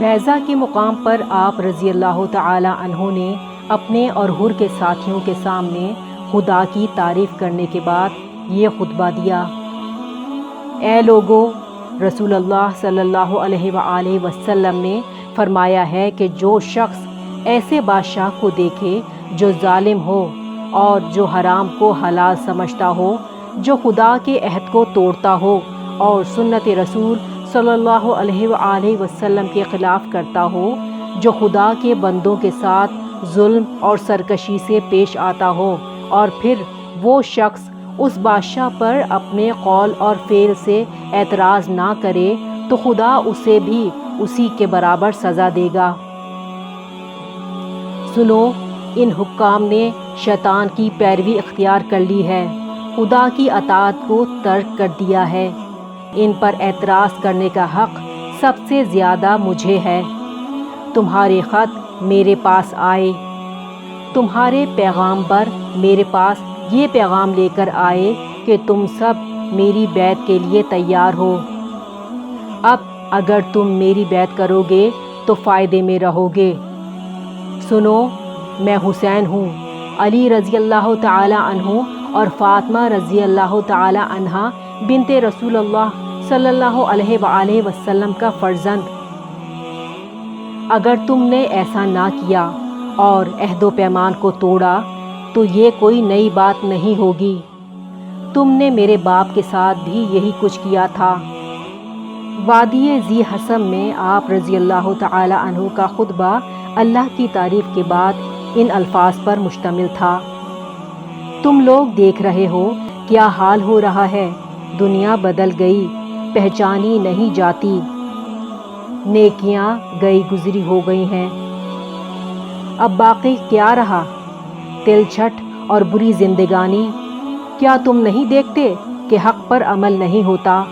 بیضہ کے مقام پر آپ رضی اللہ تعالی عنہ نے اپنے اور حر کے ساتھیوں کے سامنے خدا کی تعریف کرنے کے بعد یہ خطبہ دیا: اے لوگو، رسول اللہ صلی اللہ علیہ وآلہ وسلم نے فرمایا ہے کہ جو شخص ایسے بادشاہ کو دیکھے جو ظالم ہو اور جو حرام کو حلال سمجھتا ہو، جو خدا کے عہد کو توڑتا ہو اور سنت رسول صلی اللہ علیہ وآلہ وسلم کے خلاف کرتا ہو، جو خدا کے بندوں کے ساتھ ظلم اور سرکشی سے پیش آتا ہو، اور پھر وہ شخص اس بادشاہ پر اپنے قول اور فعل سے اعتراض نہ کرے، تو خدا اسے بھی اسی کے برابر سزا دے گا۔ سنو، ان حکام نے شیطان کی پیروی اختیار کر لی ہے، خدا کی اطاعت کو ترک کر دیا ہے۔ ان پر اعتراض کرنے کا حق سب سے زیادہ مجھے ہے۔ تمہارے خط میرے پاس آئے، تمہارے پیغامبر میرے پاس یہ پیغام لے کر آئے کہ تم سب میری بیعت کے لیے تیار ہو۔ اب اگر تم میری بیعت کرو گے تو فائدے میں رہو گے۔ سنو، میں حسین ہوں، علی رضی اللہ تعالی عنہ اور فاطمہ رضی اللہ تعالی عنہا بنت رسول اللہ صلی اللہ علیہ وآلہ وسلم کا فرزند۔ اگر تم نے ایسا نہ کیا اور عہد و پیمان کو توڑا تو یہ کوئی نئی بات نہیں ہوگی۔ تم نے میرے باپ کے ساتھ بھی یہی کچھ کیا تھا۔ وادی ذی حسم میں آپ رضی اللہ تعالی عنہ کا خطبہ اللہ کی تعریف کے بعد ان الفاظ پر مشتمل تھا: تم لوگ دیکھ رہے ہو کیا حال ہو رہا ہے، دنیا بدل گئی، پہچانی نہیں جاتی، نیکیاں گئی گزری ہو گئی ہیں، اب باقی کیا رہا؟ تل چھٹ اور بری زندگانی۔ کیا تم نہیں دیکھتے کہ حق پر عمل نہیں ہوتا،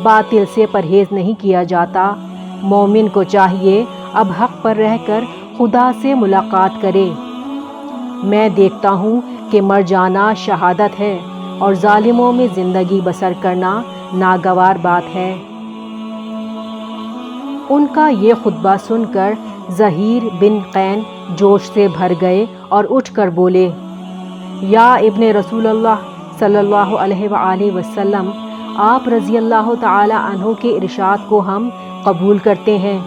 باطل سے پرہیز نہیں کیا جاتا؟ مومن کو چاہیے اب حق پر رہ کر خدا سے ملاقات کرے۔ میں دیکھتا ہوں کہ مر جانا شہادت ہے اور ظالموں میں زندگی بسر کرنا ناگوار بات ہے۔ ان کا یہ خطبہ سن کر زہیر بن قین جوش سے بھر گئے اور اٹھ کر بولے: یا ابن رسول اللہ صلی اللہ علیہ وآلہ وسلم، آپ رضی اللہ تعالی عنہ کے ارشاد کو ہم قبول کرتے ہیں۔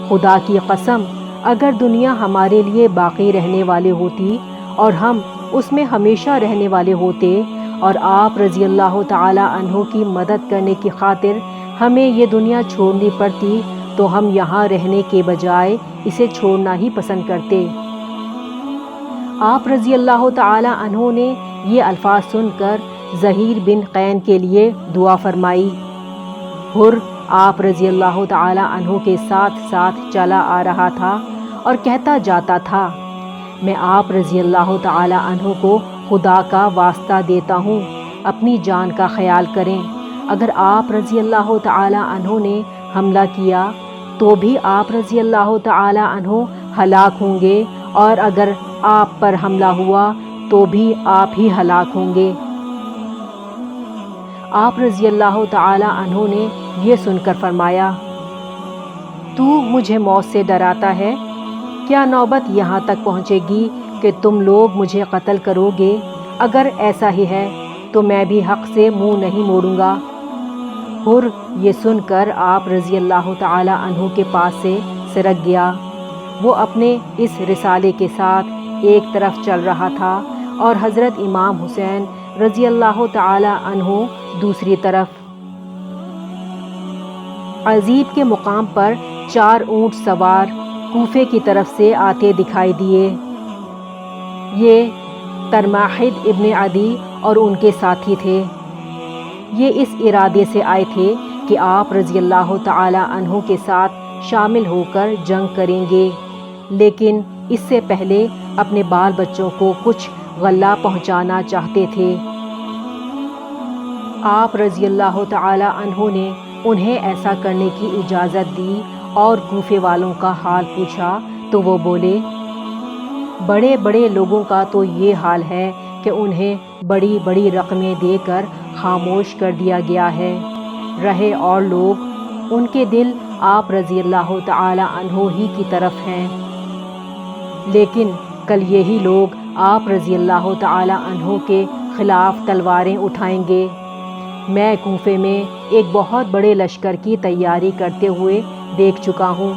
خدا کی قسم، اگر دنیا ہمارے لیے باقی رہنے والے ہوتی اور ہم اس میں ہمیشہ رہنے والے ہوتے اور آپ رضی اللہ تعالی عنہ کی مدد کرنے کی خاطر ہمیں یہ دنیا چھوڑنی پڑتی تو ہم یہاں رہنے کے بجائے اسے چھوڑنا ہی پسند کرتے۔ آپ رضی اللہ تعالی عنہ نے یہ الفاظ سن کر زہیر بن قین کے لیے دعا فرمائی۔ حر آپ رضی اللہ تعالی عنہ کے ساتھ ساتھ چلا آ رہا تھا اور کہتا جاتا تھا: میں آپ رضی اللہ تعالی عنہ کو خدا کا واسطہ دیتا ہوں، اپنی جان کا خیال کریں۔ اگر آپ رضی اللہ تعالی عنہ نے حملہ کیا تو بھی آپ رضی اللہ تعالی عنہ ہلاک ہوں گے، اور اگر آپ پر حملہ ہوا تو بھی آپ ہی ہلاک ہوں گے۔ آپ رضی اللہ تعالی عنہ نے یہ سن کر فرمایا: تو مجھے موت سے ڈراتا ہے؟ کیا نوبت یہاں تک پہنچے گی کہ تم لوگ مجھے قتل کرو گے؟ اگر ایسا ہی ہے تو میں بھی حق سے منہ نہیں موڑوں گا۔ حر یہ سن کر آپ رضی اللہ تعالی عنہ کے پاس سے سرک گیا۔ وہ اپنے اس رسالے کے ساتھ ایک طرف چل رہا تھا اور حضرت امام حسین رضی اللہ تعالی عنہ دوسری طرف۔ عزیب کے مقام پر 4 اونٹ سوار کوفے کی طرف سے آتے دکھائی دیے۔ یہ ترماحد ابن عدی اور ان کے ساتھی تھے۔ یہ اس ارادے سے آئے تھے کہ آپ رضی اللہ تعالی عنہ کے ساتھ شامل ہو کر جنگ کریں گے، لیکن اس سے پہلے اپنے بال بچوں کو کچھ غلہ پہنچانا چاہتے تھے۔ آپ رضی اللہ تعالی عنہ نے انہیں ایسا کرنے کی اجازت دی اور کوفے والوں کا حال پوچھا تو وہ بولے: بڑے بڑے لوگوں کا تو یہ حال ہے کہ انہیں بڑی بڑی رقمیں دے کر خاموش کر دیا گیا ہے۔ رہے اور لوگ، ان کے دل آپ رضی اللہ تعالی عنہ ہی کی طرف ہیں، لیکن کل یہی لوگ آپ رضی اللہ تعالی عنہ کے خلاف تلواریں اٹھائیں گے۔ میں کوفے میں ایک بہت بڑے لشکر کی تیاری کرتے ہوئے دیکھ چکا ہوں۔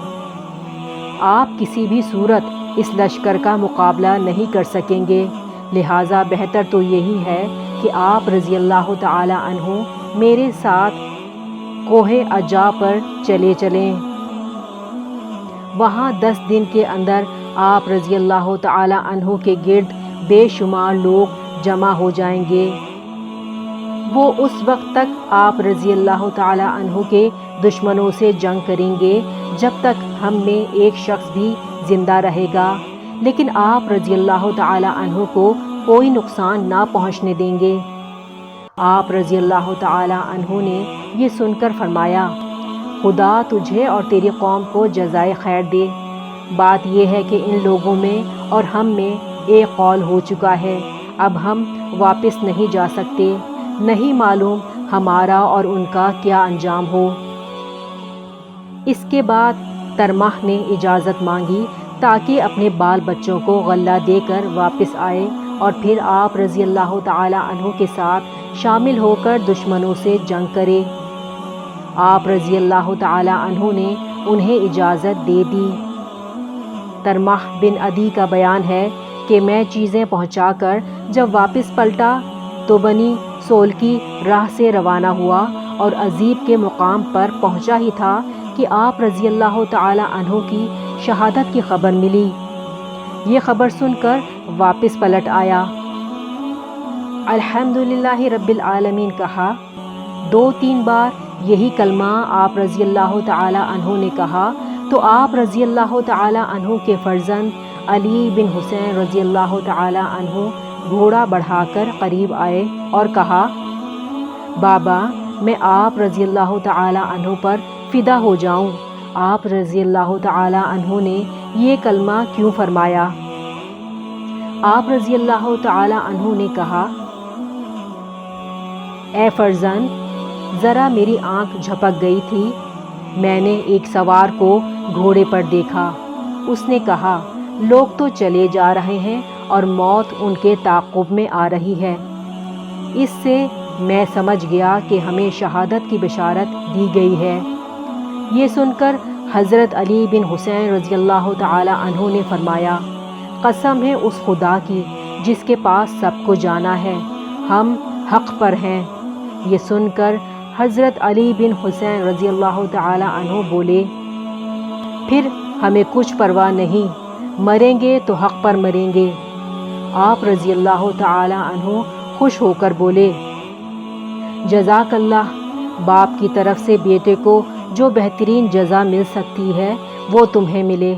آپ کسی بھی صورت اس لشکر کا مقابلہ نہیں کر سکیں گے، لہٰذا بہتر تو یہی ہے کہ آپ رضی اللہ تعالی عنہ میرے ساتھ کوہ عجا پر چلے چلیں۔ وہاں 10 دن کے اندر آپ رضی اللہ تعالی عنہ کے گرد بے شمار لوگ جمع ہو جائیں گے۔ وہ اس وقت تک آپ رضی اللہ تعالی عنہ کے دشمنوں سے جنگ کریں گے جب تک ہم میں ایک شخص بھی زندہ رہے گا، لیکن آپ رضی اللہ تعالی عنہ کو کوئی نقصان نہ پہنچنے دیں گے۔ آپ رضی اللہ تعالی عنہ نے یہ سن کر فرمایا، خدا تجھے اور تیری قوم کو جزائے خیر دے۔ بات یہ ہے کہ ان لوگوں میں اور ہم میں ایک قول ہو چکا ہے، اب ہم واپس نہیں جا سکتے، نہیں معلوم ہمارا اور ان کا کیا انجام ہو۔ اس کے بعد ترمح نے اجازت مانگی تاکہ اپنے بال بچوں کو غلہ دے کر واپس آئے اور پھر آپ رضی اللہ تعالی عنہ کے ساتھ شامل ہو کر دشمنوں سے جنگ کرے۔ آپ رضی اللہ تعالی عنہ نے انہیں اجازت دے دی۔ ترمح بن عدی کا بیان ہے کہ میں چیزیں پہنچا کر جب واپس پلٹا تو بنی سول کی راہ سے روانہ ہوا اور عزیب کے مقام پر پہنچا ہی تھا کہ آپ رضی اللہ تعالی عنہ کی شہادت کی خبر ملی۔ یہ خبر سن کر واپس پلٹ آیا، الحمدللہ رب العالمین کہا، 2-3 بار یہی کلمہ آپ رضی اللہ تعالی عنہ نے کہا تو آپ رضی اللہ تعالی عنہ کے فرزند علی بن حسین رضی اللہ تعالی عنہ گھوڑا بڑھا کر قریب آئے اور کہا، بابا میں آپ رضی اللہ تعالی عنہ پر فدا ہو جاؤں۔ آپ رضی اللہ تعالی عنہ نے یہ کلمہ کیوں فرمایا؟ آپ رضی اللہ تعالی عنہ نے کہا، اے فرزند، ذرا میری آنکھ جھپک گئی تھی، میں نے ایک سوار کو گھوڑے پر دیکھا، اس نے کہا لوگ تو چلے جا رہے ہیں اور موت ان کے تعاقب میں آ رہی ہے۔ اس سے میں سمجھ گیا کہ ہمیں شہادت کی بشارت دی گئی ہے۔ یہ سن کر حضرت علی بن حسین رضی اللہ تعالی عنہ نے فرمایا، قسم ہے اس خدا کی جس کے پاس سب کو جانا ہے، ہم حق پر ہیں۔ یہ سن کر حضرت علی بن حسین رضی اللہ تعالی عنہ بولے، پھر ہمیں کچھ پرواہ نہیں، مریں گے تو حق پر مریں گے۔ آپ رضی اللہ تعالی عنہ خوش ہو کر بولے، جزاک اللہ، باپ کی طرف سے بیٹے کو جو بہترین جزا مل سکتی ہے وہ تمہیں ملے۔